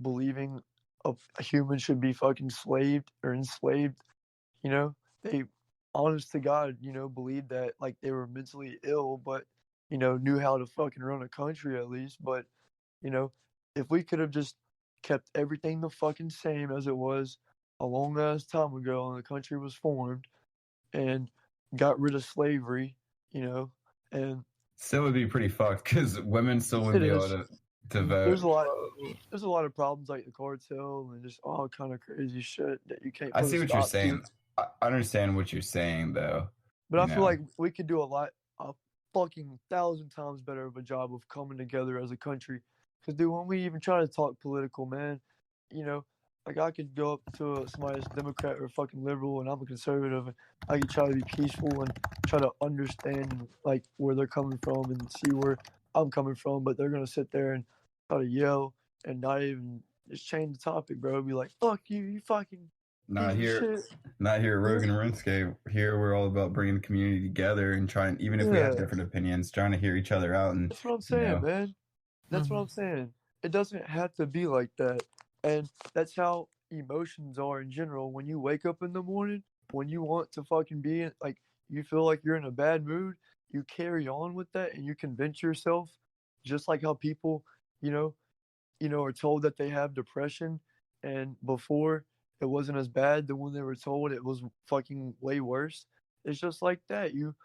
believing a human should be fucking slaved or enslaved. They, honest to God, believed that like they were mentally ill, but knew how to fucking run a country at least. But you know, if we could have just kept everything the fucking same as it was a long ass time ago and the country was formed and got rid of slavery, and Still would be pretty fucked because women still wouldn't be able to vote. There's a lot of problems like the cartel and just all kind of crazy shit that you can't. I see what you're saying. I understand what you're saying though. But I feel like we could do a fucking 1,000 times better of a job of coming together as a country. Because, dude, when we even try to talk political, man, like I could go up to somebody that's Democrat or fucking liberal and I'm a conservative, and I could try to be peaceful and try to understand, like, where they're coming from and see where I'm coming from. But they're going to sit there and try to yell and not even just change the topic, bro. Be like, fuck you, you fucking... Not here at Rogan Runescape. Here we're all about bringing the community together and trying, even if we have different opinions, trying to hear each other out. And that's what I'm saying, man. That's what I'm saying. It doesn't have to be like that. And that's how emotions are in general. When you wake up in the morning, when you want to fucking be in, like, you feel like you're in a bad mood, you carry on with that and you convince yourself, just like how people, are told that they have depression, and before it wasn't as bad than when they were told it was fucking way worse. It's just like that. You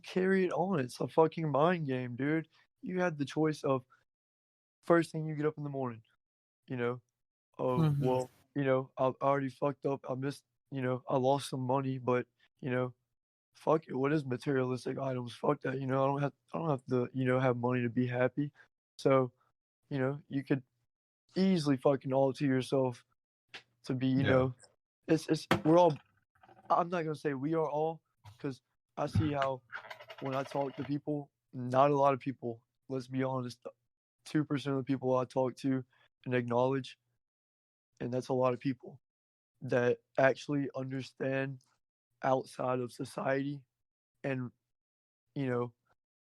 carry it on. It's a fucking mind game, dude. You had the choice of first thing you get up in the morning, well, I already fucked up. I missed, I lost some money, but, fuck it. What is materialistic items? Fuck that. I don't have to, have money to be happy. So, you could easily fucking alter yourself to be, we're all, I'm not going to say we are all, because I see how when I talk to people, not a lot of people, let's be honest, 2% of the people I talk to and acknowledge, and that's a lot of people that actually understand outside of society and,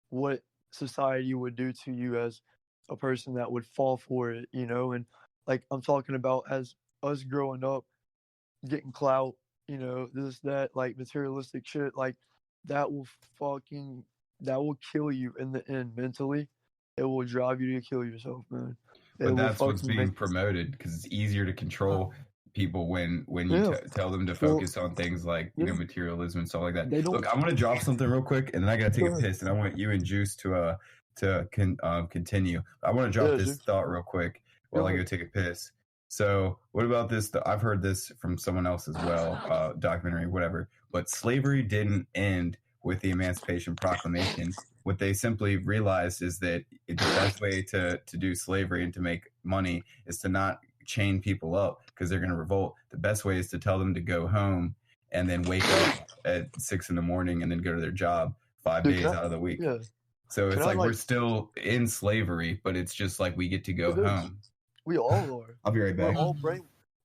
what society would do to you as a person that would fall for it, and like I'm talking about as us growing up, getting clout, this, that, like materialistic shit, like that will kill you in the end mentally. It will drive you to kill yourself, man. But that's what's being promoted because it's easier to control people when you tell them to focus on things like materialism and stuff like that. Look, I'm gonna drop something real quick, and then I gotta take a piss, and I want you and Juice to continue. I want to drop this thought real quick while I go take a piss. So, what about this? I've heard this from someone else as well, documentary, whatever. But slavery didn't end with the Emancipation Proclamation. What they simply realized is that the best way to do slavery and to make money is to not chain people up because they're going to revolt. The best way is to tell them to go home and then wake up at 6 a.m. and then go to their job 5 days out of the week. Yeah. So it's like we're still in slavery, but it's just like we get to go home. We all are. I'll be right back.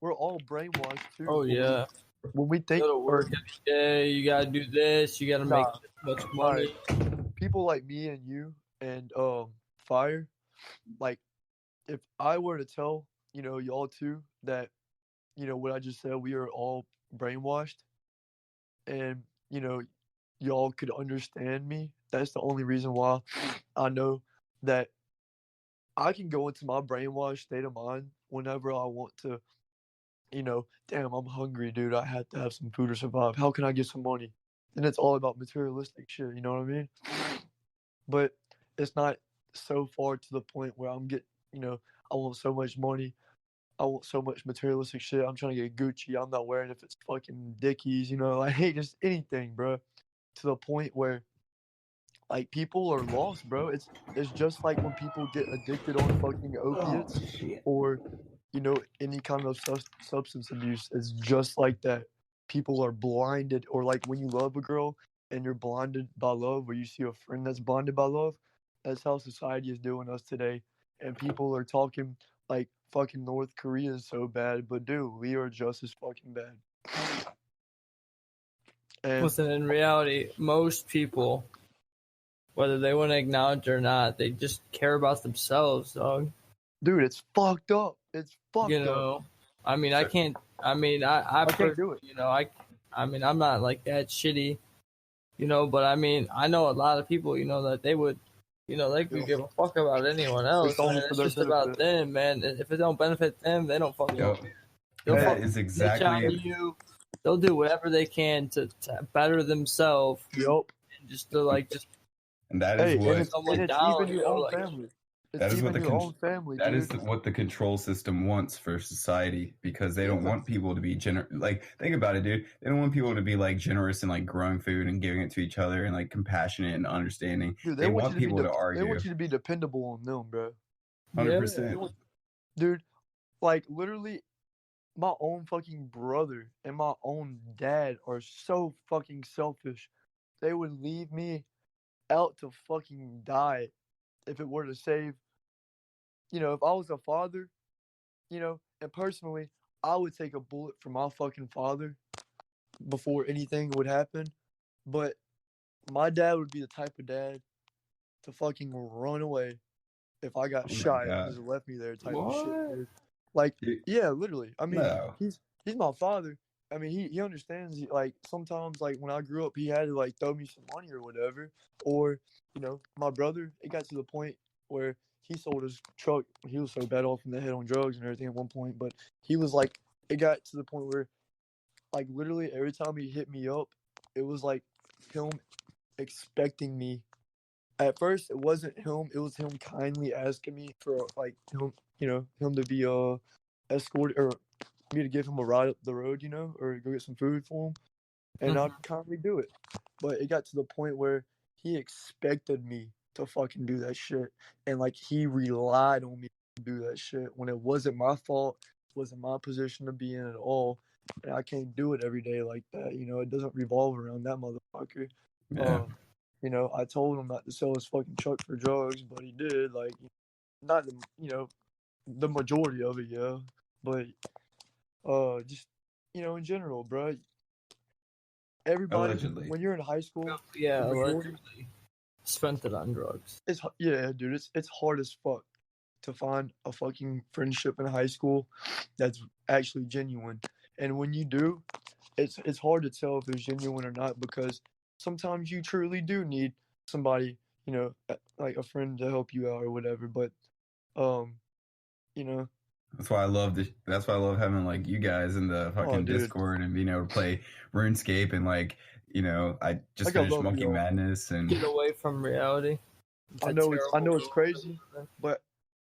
We're all brainwashed too. Oh yeah. When we think, you gotta work every day, you gotta do this, you gotta make this much money. People like me and you and Fire, like if I were to tell y'all too that what I just said, we are all brainwashed, and y'all could understand me. That's the only reason why I know that I can go into my brainwashed state of mind whenever I want to, damn, I'm hungry, dude. I had to have some food to survive. How can I get some money? And it's all about materialistic shit, you know what I mean? But it's not so far to the point where I'm getting, I want so much money. I want so much materialistic shit. I'm trying to get Gucci. I'm not wearing if it's fucking Dickies, I hate just anything, bro. To the point where like people are lost, bro. It's just like when people get addicted on fucking opiates or any kind of substance abuse. It's just like that. People are blinded, or like when you love a girl and you're blinded by love, or you see a friend that's blinded by love. That's how society is doing us today. And people are talking like fucking North Korea is so bad, but dude, we are just as fucking bad. And listen, in reality, most people, whether they want to acknowledge it or not, they just care about themselves, dog. Dude, it's fucked up. It's fucked up. I mean, I can't. I mean, I can't do it. I mean, I'm not like that shitty, But I mean, I know a lot of people, that they would, they could give a fuck about anyone else. It's just about them, man. If it don't benefit them, they don't fucking. That is exactly. They'll do whatever they can to better themselves. Yep. And just to And that is what. It's even your own family. That is what what the control system wants for society, because they don't want people to be think about it, dude. They don't want people to be generous and growing food and giving it to each other and compassionate and understanding. Dude, they want people to argue. They want you to be dependable on them, bro. 100%. Dude, literally, my own fucking brother and my own dad are so fucking selfish. They would leave me out to fucking die if it were to save, if I was a father, and personally, I would take a bullet for my fucking father before anything would happen. But my dad would be the type of dad to fucking run away if I got shot and just left me there type of shit, dude. Yeah, literally. I mean, he's my father. I mean, he understands, sometimes, when I grew up, he had to, throw me some money or whatever. Or, my brother, it got to the point where he sold his truck. He was so bad off in the head on drugs and everything at one point. But he was, it got to the point where, literally every time he hit me up, it was, him expecting me. At first, it wasn't him. It was him kindly asking me for, him to be, escorted or me to give him a ride up the road, or go get some food for him, and I'd kindly do it. But it got to the point where he expected me to fucking do that shit, and he relied on me to do that shit when it wasn't my fault, wasn't my position to be in at all, and I can't do it every day like that. It doesn't revolve around that motherfucker. Yeah. I told him not to sell his fucking truck for drugs, but he did. Not the majority of it, yeah, but. Just in general, bro. Everybody, allegedly. When you're in high school, allegedly spent it on drugs. Dude. It's hard as fuck to find a fucking friendship in high school that's actually genuine. And when you do, it's hard to tell if it's genuine or not, because sometimes you truly do need somebody, a friend to help you out or whatever. But, That's why I love That's why I love having you guys in the fucking Discord and being able to play RuneScape and I just finished Monkey Madness and get away from reality. I know it's crazy, but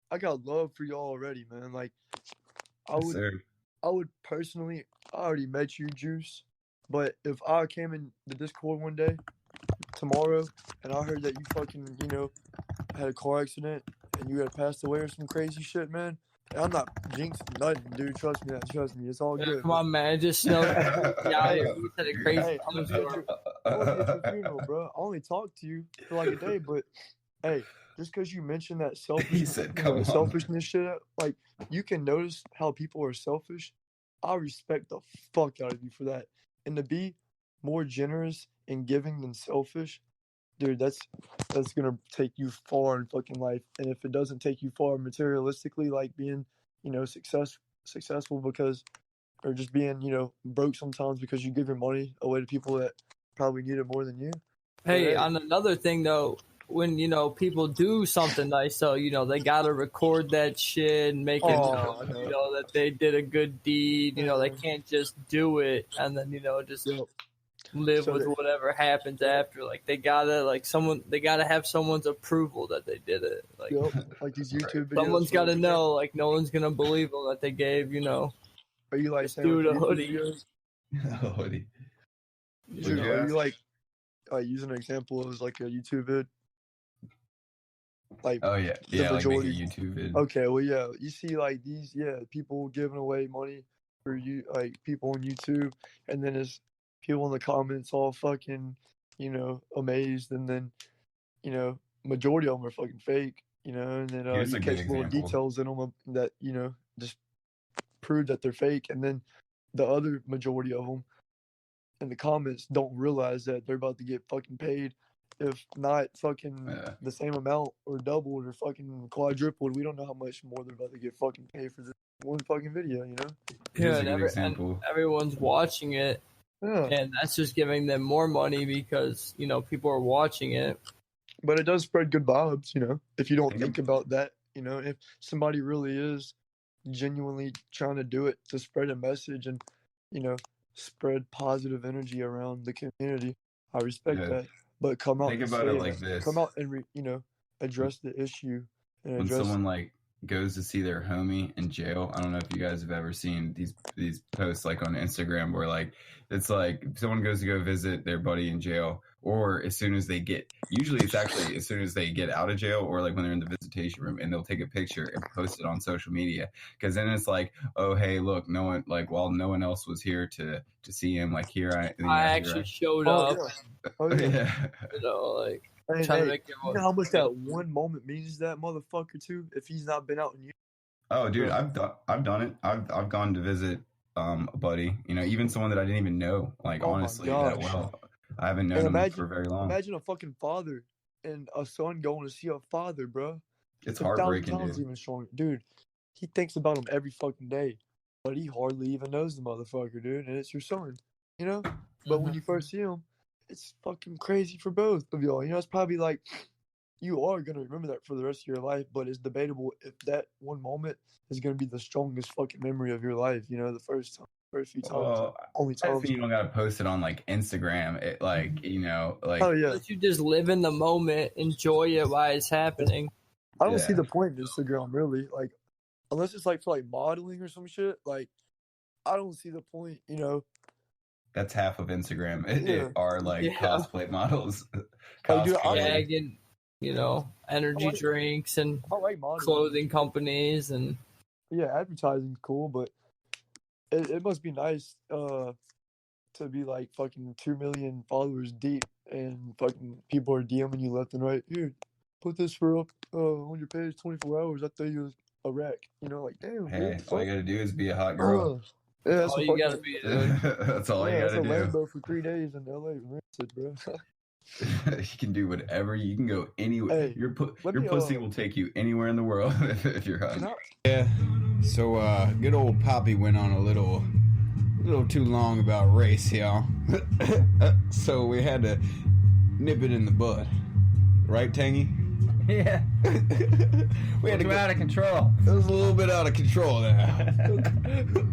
I got love for y'all already, man. I would personally, I already met you, Juice, but if I came in the Discord one day, tomorrow, and I heard that you fucking, had a car accident and you had passed away or some crazy shit, man. I'm not jinxing nothing, dude. Trust me. It's all good. Come on, man. Just know you said it crazy. Hey, I'm gonna get your funeral, bro. I only talked to you for a day, but hey, just because you mentioned that selfishness shit, you can notice how people are selfish. I respect the fuck out of you for that, and to be more generous and giving than selfish. Dude, that's gonna take you far in fucking life. And if it doesn't take you far materialistically, being, successful or just being, broke sometimes because you give your money away to people that probably need it more than you. Hey, on another thing though, when people do something nice, so they gotta record that shit and make it that they did a good deed. They can't just do it and then just. Yep. Live with whatever happens after. They gotta have someone's approval that they did it. These YouTube videos. Someone's gotta know. No one's gonna believe them that they gave. Are you saying dude a hoodie? A hoodie. Are you using an example of a YouTube vid? Oh yeah, the majority make a YouTube vid. Okay, well yeah, you see these people giving away money for you people on YouTube, and then it's people in the comments all fucking, amazed, and then, majority of them are fucking fake, and then you catch little details in them that, just prove that they're fake, and then the other majority of them in the comments don't realize that they're about to get fucking paid if not fucking the same amount or doubled or fucking quadrupled. We don't know how much more they're about to get fucking paid for this one fucking video, you know? Yeah, and everyone's watching it. Yeah. And that's just giving them more money because, you know, people are watching it. But it does spread good vibes, you know, if you don't think about that, you know, if somebody really is genuinely trying to do it to spread a message and, you know, spread positive energy around the community, I respect that. But come out, think about it like this. Come out and you know, address the issue. And when someone like goes to see their homie in jail, I don't know if you guys have ever seen these posts like on Instagram where like it's like someone goes to go visit their buddy in jail, or as soon as they get, usually it's actually as soon as they get out of jail, or like when they're in the visitation room, and they'll take a picture and post it on social media, because then it's like, oh hey, look, no one, like, while no one else was here to see him, like here I actually showed up. Oh yeah. You know, like trying to make it. You know how much that one moment means to that motherfucker too, if he's not been out in years. Oh dude, I've done it. I've gone to visit a buddy, you know, even someone that I didn't even know, like honestly that well. I haven't known him for very long. Imagine a fucking father and a son going to see a father, bro. It's heartbreaking, dude. Even stronger. Dude, he thinks about him every fucking day, but he hardly even knows the motherfucker, dude, and it's your son, you know? But when you first see him, it's fucking crazy for both of y'all. You know, it's probably like you are going to remember that for the rest of your life, but it's debatable if that one moment is going to be the strongest fucking memory of your life, you know, the first few times. Only times. You don't got to post it on like Instagram. It like, you know, like. Oh, yeah. But you just live in the moment, enjoy it while it's happening. I don't see the point in Instagram, really. Like, unless it's like for like modeling or some shit, like, I don't see the point, you know. That's half of Instagram. It are like cosplay models. Cosplay. You know, energy drinks and clothing companies and. Yeah, advertising's cool, but it must be nice to be like fucking 2 million followers deep and fucking people are DMing you left and right. Here, put this for up on your page 24 hours. I thought you was a wreck. You know, like, damn. Hey, all you gotta do is be a hot girl. Yeah, that's all you gotta be. That's all you gotta do. Lambo for 3 days in LA, bro. You can do whatever. You can go anywhere. Hey, your pussy will take you anywhere in the world if you're hot. Yeah. So good old Poppy went on a little too long about race, y'all. So we had to nip it in the bud, right, Tangy? Yeah. We had to go out of control. It was a little bit out of control now.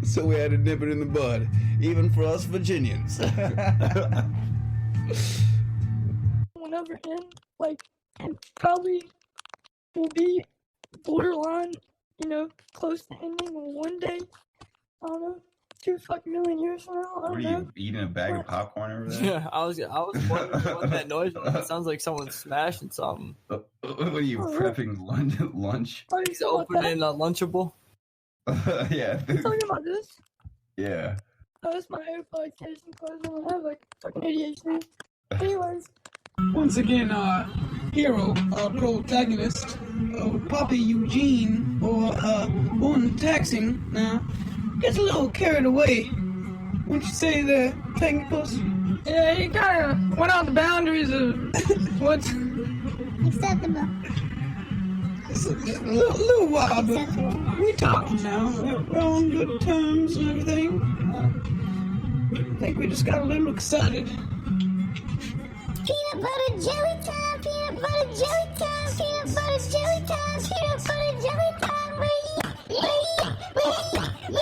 So we had to nip it in the bud, even for us Virginians. Whenever end, like, and probably will be borderline, you know, close to ending one day. I don't know, 2 fucking million years from now. What are you eating, a bag of popcorn over there? Yeah, I was wondering what that noise was. It sounds like someone's smashing something. What are you prepping lunch? He's opening a Lunchable. Yeah. You talking about this? Yeah. Oh, that's my AirPod case because I don't have like fucking ADHD. Anyways. Once again, our hero, our protagonist, Poppy Eugene, or on taxing now, gets a little carried away. Wouldn't you say that, Tangus? Yeah, he kind of went out the boundaries of what's acceptable. It's a little wild, but we talking now. We're on good terms and everything. I think we just got a little excited. Peanut butter jelly time, peanut butter jelly time, peanut butter jelly time, peanut butter jelly time. Where you go, peanut butter jelly,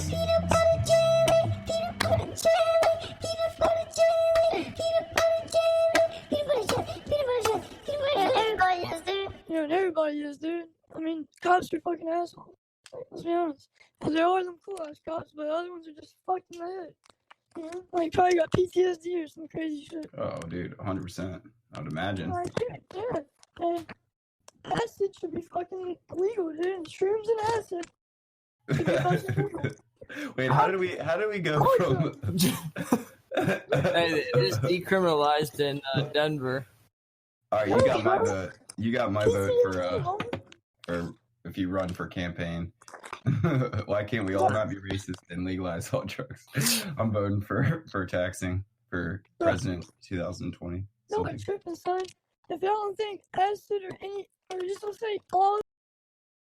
peanut butter jelly, peanut butter jelly, peanut butter jelly, peanut butter jelly, peanut butter jelly, peanut butter jelly. Everybody is, dude. You know, everybody is, dude. I mean, cops are fucking assholes. Let's be honest. There are them cool ass cops, but the other ones are just fucked in the head. You know? Like, probably got PTSD or some crazy shit. Oh, dude, 100%. I would imagine. Like, yeah. And acid should be fucking legal, dude. And shrooms and acid. Wait, how do we go from? Hey, it is decriminalized in Denver. All right, you got my vote. You got my vote for if you run for campaign. Why can't we all not be racist and legalize all drugs? I'm voting for taxing. for president 2020. No, I'm tripping, son. If y'all don't think acid or just don't say all